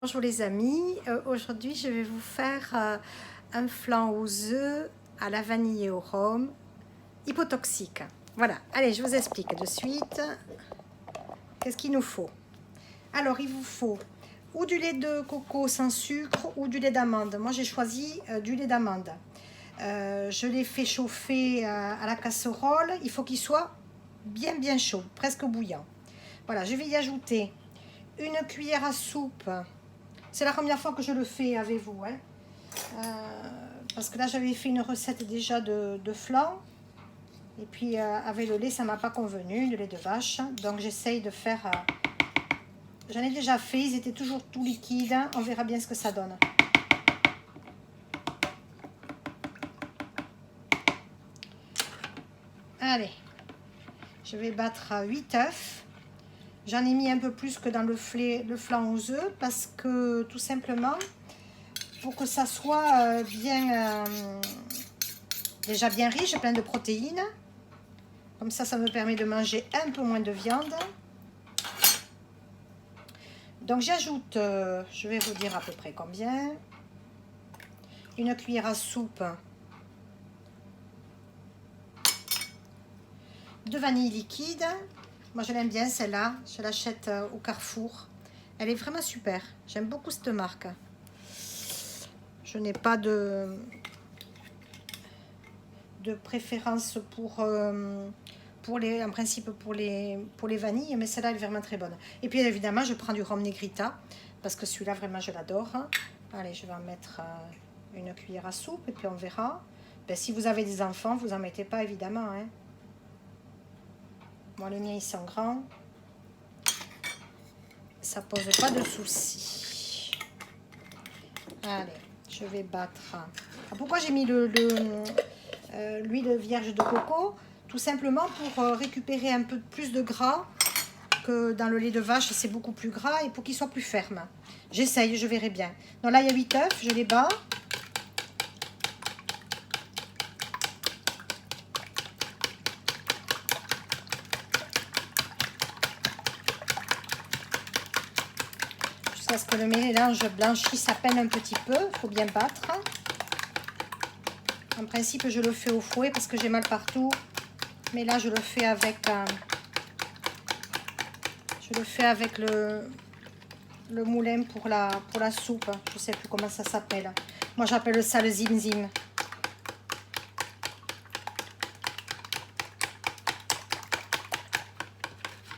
Bonjour les amis, aujourd'hui je vais vous faire un flan aux œufs à la vanille et au rhum hypotoxique. Voilà, allez je vous explique de suite qu'est-ce qu'il nous faut. Alors il vous faut ou du lait de coco sans sucre ou du lait d'amande. Moi j'ai choisi du lait d'amande. Je l'ai fait chauffer à la casserole, il faut qu'il soit bien chaud, presque bouillant. Voilà, je vais y ajouter une cuillère à soupe. C'est la première fois que je le fais avec vous, hein. Parce que là j'avais fait une recette déjà de flan. Et puis avec le lait ça m'a pas convenu, le lait de vache. Donc j'essaye de faire... J'en ai déjà fait, ils étaient toujours tout liquides. On verra bien ce que ça donne. Allez, je vais battre 8 œufs. J'en ai mis un peu plus que dans le flan aux œufs parce que tout simplement pour que ça soit déjà bien riche, plein de protéines. Comme ça me permet de manger un peu moins de viande. Donc j'ajoute, je vais vous dire à peu près combien. Une cuillère à soupe de vanille liquide. Moi je l'aime bien celle-là, je l'achète au Carrefour. Elle est vraiment super, j'aime beaucoup cette marque. Je n'ai pas de préférence en principe pour les vanilles, mais celle-là elle est vraiment très bonne. Et puis évidemment je prends du rhum negrita, parce que celui-là vraiment je l'adore. Allez, je vais en mettre une cuillère à soupe, et puis on verra. Ben, si vous avez des enfants, vous en mettez pas évidemment, hein. Moi les miens ils sont grands, ça pose pas de soucis. Allez, je vais battre. Pourquoi j'ai mis l'huile vierge de coco? Tout simplement pour récupérer un peu plus de gras, que dans le lait de vache c'est beaucoup plus gras, et pour qu'il soit plus ferme. J'essaye, je verrai bien. Donc là il y a 8 œufs, je les bats. Jusqu'à ce que le mélange blanchisse à peine un petit peu, il faut bien battre. En principe je le fais au fouet parce que j'ai mal partout, mais là je le fais avec le moulin pour la soupe. Je sais plus comment ça s'appelle. Moi j'appelle ça le zim.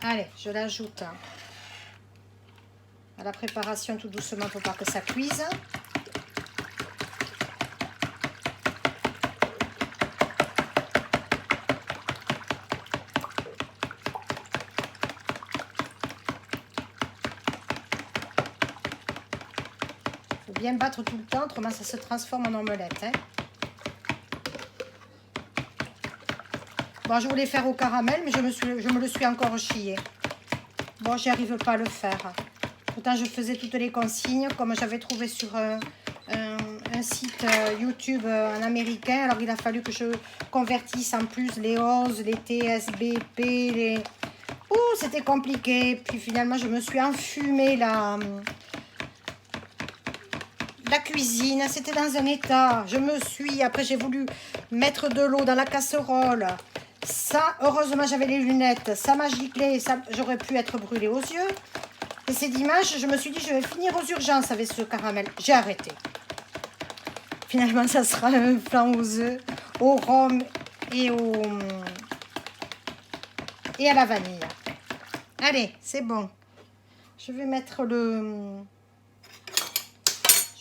Allez, je l'ajoute à la préparation tout doucement pour pas que ça cuise. Il faut bien battre tout le temps, autrement ça se transforme en omelette, hein. Bon, je voulais faire au caramel, mais je me le suis encore chié. Bon, j'y arrive pas à le faire. Pourtant, je faisais toutes les consignes, comme j'avais trouvé sur un site YouTube en américain. Alors, il a fallu que je convertisse en plus les OZ, les TSBP, les... Ouh, c'était compliqué. Puis finalement, je me suis enfumée la cuisine. C'était dans un état. Après, j'ai voulu mettre de l'eau dans la casserole. Ça, heureusement, j'avais les lunettes. Ça m'a giclé. J'aurais pu être brûlée aux yeux. Et c'est dimanche, je me suis dit, je vais finir aux urgences avec ce caramel. J'ai arrêté. Finalement, ça sera un flan aux œufs, au rhum et à la vanille. Allez, c'est bon. Je vais mettre Je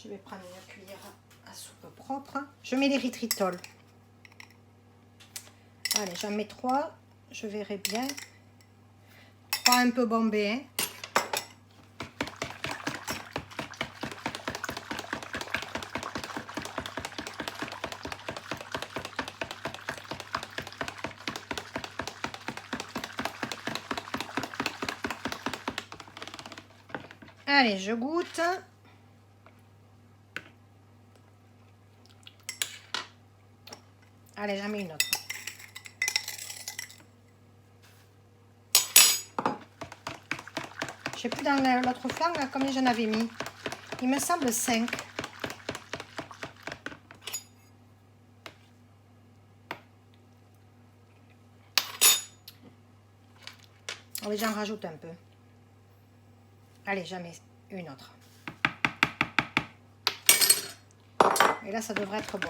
vais prendre une cuillère à soupe propre. Je mets les erythritol. Allez, j'en mets 3. Je verrai bien. 3 un peu bombés, hein. Allez, je goûte. Allez, j'en mets une autre. Je sais plus dans l'autre flan combien j'en avais mis. Il me semble 5. Allez, j'en rajoute un peu. Allez, j'en mets une autre. Et là, ça devrait être bon.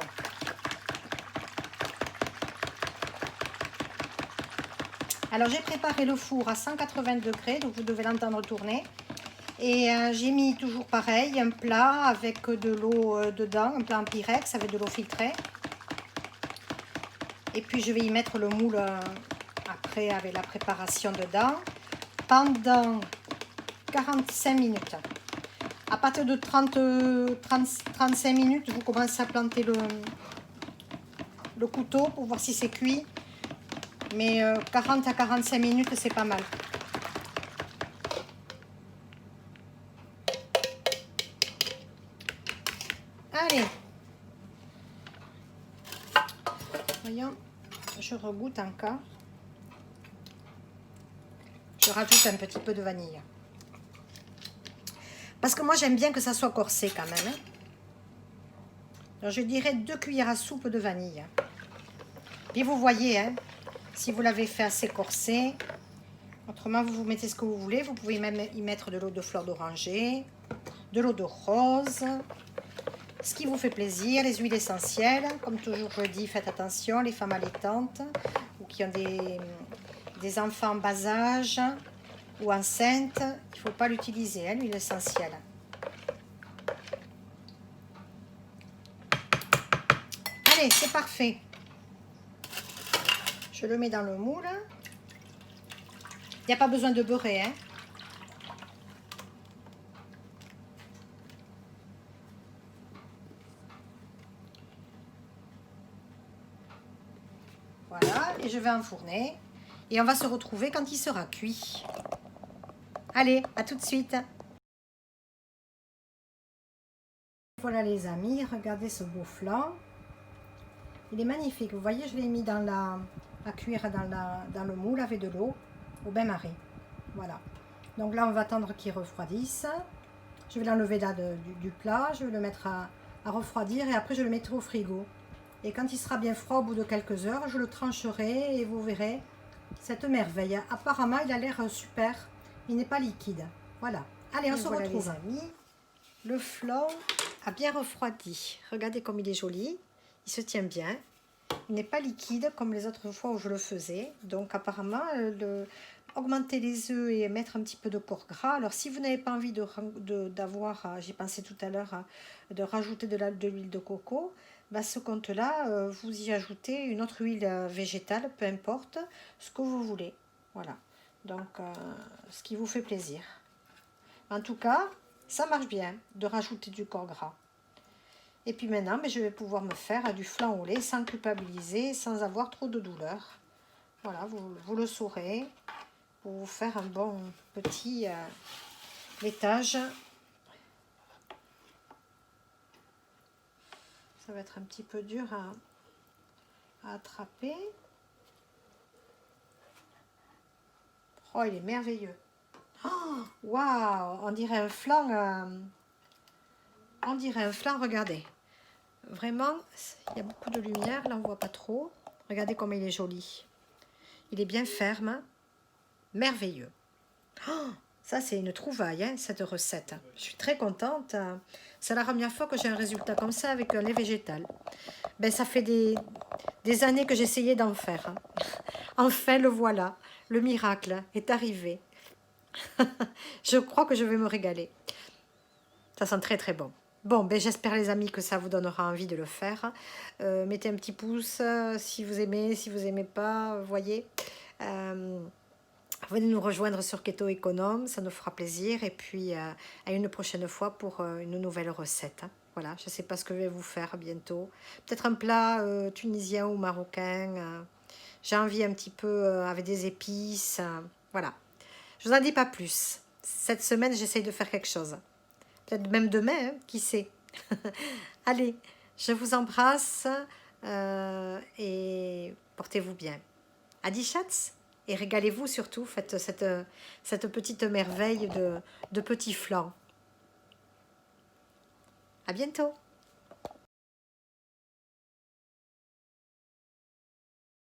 Alors, j'ai préparé le four à 180 degrés, donc vous devez l'entendre tourner. Et j'ai mis toujours pareil, un plat avec de l'eau dedans, un plat en pyrex avec de l'eau filtrée. Et puis, je vais y mettre le moule après avec la préparation dedans pendant 45 minutes. À partir de 35 minutes, vous commencez à planter le couteau pour voir si c'est cuit. Mais 40 à 45 minutes, c'est pas mal. Allez. Voyons, je regoute encore. Je rajoute un petit peu de vanille. Parce que moi, j'aime bien que ça soit corsé quand même. Hein. Donc, je dirais 2 cuillères à soupe de vanille. Puis vous voyez, hein, si vous l'avez fait assez corsé, autrement, vous mettez ce que vous voulez. Vous pouvez même y mettre de l'eau de fleur d'oranger, de l'eau de rose, ce qui vous fait plaisir, les huiles essentielles. Comme toujours, je dis, faites attention, les femmes allaitantes ou qui ont des enfants en bas âge ou enceintes, il ne faut pas l'utiliser, hein, l'huile essentielle. Allez, c'est parfait. Je le mets dans le moule. Il n'y a pas besoin de beurrer, hein. Voilà, et je vais enfourner. Et on va se retrouver quand il sera cuit. Allez, à tout de suite. Voilà les amis, regardez ce beau flan. Il est magnifique. Vous voyez, je l'ai mis dans à cuire dans le moule avec de l'eau au bain-marie. Voilà. Donc là, on va attendre qu'il refroidisse. Je vais l'enlever là du plat. Je vais le mettre à refroidir et après, je le mettrai au frigo. Et quand il sera bien froid, au bout de quelques heures, je le trancherai et vous verrez cette merveille. Apparemment, il a l'air super. Il n'est pas liquide. Voilà. Allez, on se retrouve. Les amis, le flan a bien refroidi. Regardez comme il est joli. Il se tient bien. Il n'est pas liquide comme les autres fois où je le faisais. Donc apparemment, augmenter les œufs et mettre un petit peu de corps gras. Alors si vous n'avez pas envie d'avoir, j'ai pensé tout à l'heure, de rajouter de l'huile de coco, bah, ce compte-là, vous y ajoutez une autre huile végétale, peu importe, ce que vous voulez. Voilà. Donc, ce qui vous fait plaisir. En tout cas, ça marche bien de rajouter du corps gras. Et puis maintenant, je vais pouvoir me faire du flan au lait sans culpabiliser, sans avoir trop de douleur. Voilà, vous le saurez pour vous faire un bon petit laitage. Ça va être un petit peu dur à attraper. Oh, il est merveilleux. Oh, waouh, on dirait un flan. On dirait un flan, regardez. Vraiment, il y a beaucoup de lumière, là on ne voit pas trop. Regardez comme il est joli. Il est bien ferme, merveilleux. Oh, ça c'est une trouvaille, hein, cette recette. Je suis très contente. C'est la première fois que j'ai un résultat comme ça avec un lait végétal. Ben, ça fait des années que j'essayais d'en faire. Enfin, le voilà. Le miracle est arrivé. Je crois que je vais me régaler. Ça sent très très bon. Bon, ben j'espère les amis que ça vous donnera envie de le faire. Mettez un petit pouce si vous aimez pas, voyez. Venez nous rejoindre sur Keto Économe, ça nous fera plaisir. Et puis à une prochaine fois pour une nouvelle recette. Hein. Voilà, je ne sais pas ce que je vais vous faire bientôt. Peut-être un plat tunisien ou marocain. J'ai envie un petit peu avec des épices. Voilà. Je vous en dis pas plus. Cette semaine, j'essaye de faire quelque chose. Peut-être même demain, hein, qui sait. Allez, je vous embrasse et portez-vous bien. Adi Schatz et régalez-vous surtout. Faites cette petite merveille de petits flancs. À bientôt.